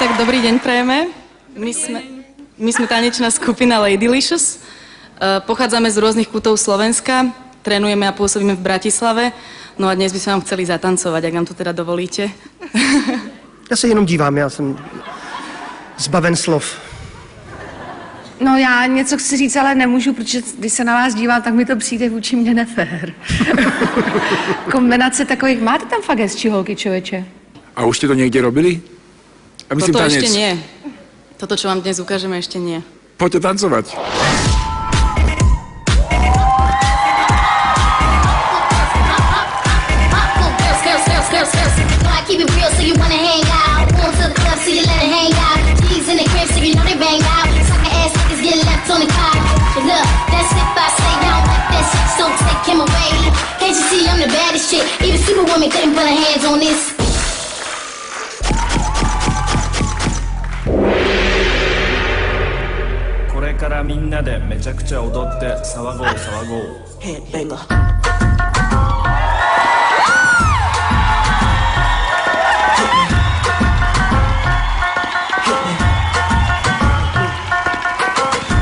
Tak dobrý deň prajeme. My sme tanečná skupina Ladylicious. Pochádzame z rôznych kútov Slovenska, trénujeme a pôsobíme v Bratislave. No a dnes by sme vám chceli zatancovať, ak nám to teda dovolíte. Já se jenom dívám, já jsem zbaven slov. No já něco chci říct, ale nemůžu, protože když se na vás dívám, tak mi to přijde vůči mě nefér. Kombinace takových... Máte tam fakt hezčí holky, člověče? A už ste to niekde robili? A myslím, Toto tanec. ešte nie. Toto, čo vám dnes ukážeme, ešte nie. Poďte tancovať.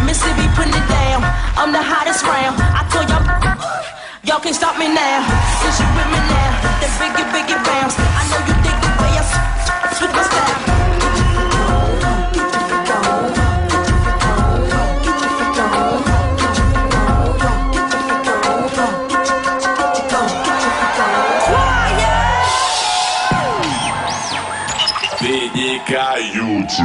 Mississippi putting it down. I'm the hottest round. I told y'all can't stop me now. Since you with me now, that biggie bounce. I know you dig the way I switch my style. Vynikajúci.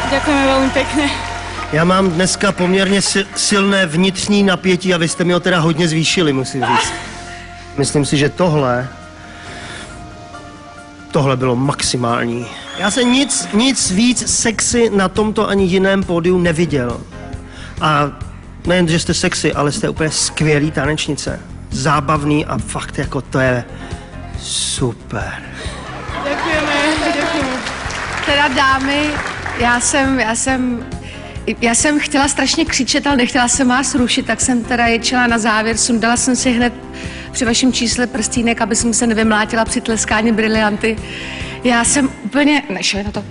Ďakujeme veľmi pekne. Já mám dneska poměrně silné vnitřní napětí a vy jste mi ho teda hodně zvýšili, musím říct. Myslím si, že tohle bylo maximální. Já jsem nic víc sexy na tomto ani jiném pódiu neviděl. A nejen, že jste sexy, ale jste úplně skvělý tanečnice. Zábavný a fakt jako to je super. Ďakujeme. Teda dámy, já jsem chtěla strašně křičet, ale nechtěla jsem vás rušit, tak jsem teda ječela na závěr, sundala jsem si hned při vašem čísle prstínek, aby jsem se nevymlátila při tleskání brilianty. Já jsem úplně... Nešli na to.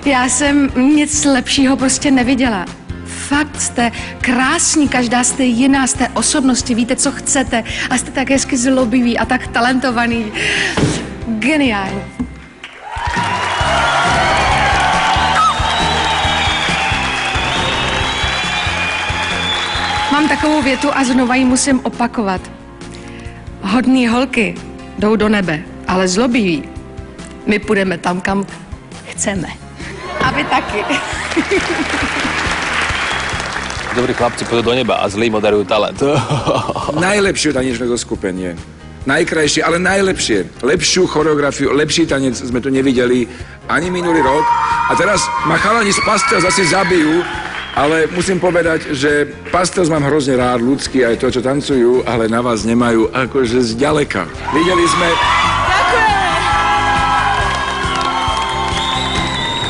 Já jsem nic lepšího prostě neviděla. Fakt jste krásní, každá jste jiná, jste osobnosti, víte, co chcete a jste tak hezky zlobiví a tak talentovaný. Geniální. Mám takovou větu a znova ji musím opakovat. Hodný holky jdou do nebe, ale zlobiví, my půjdeme tam, kam chceme. A vy taky. Dobrí chlapci pôjdu do neba a zlí moderujú talent. Najlepšie tanečné zoskupenie. Najkrajšie, ale najlepšie. Lepšiu choreografiu, lepší tanec sme tu nevideli ani minulý rok. A teraz ma chalani z Pastels asi zabijú, ale musím povedať, že Pastels mám hrozne rád, ľudský aj to, čo tancujú, ale na vás nemajú akože zďaleka. Videli sme...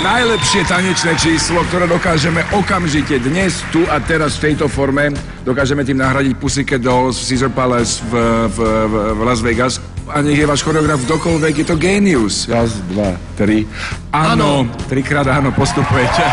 Najlepšie tanečné číslo, ktoré dokážeme okamžite dnes, tu a teraz v tejto forme, dokážeme tým nahradiť Pussycat Dolls v Caesar Palace v Las Vegas. A nech je váš choreograf kdokoľvek, je to génius. Raz, dva, tri. Áno, trikrát áno, postupujete.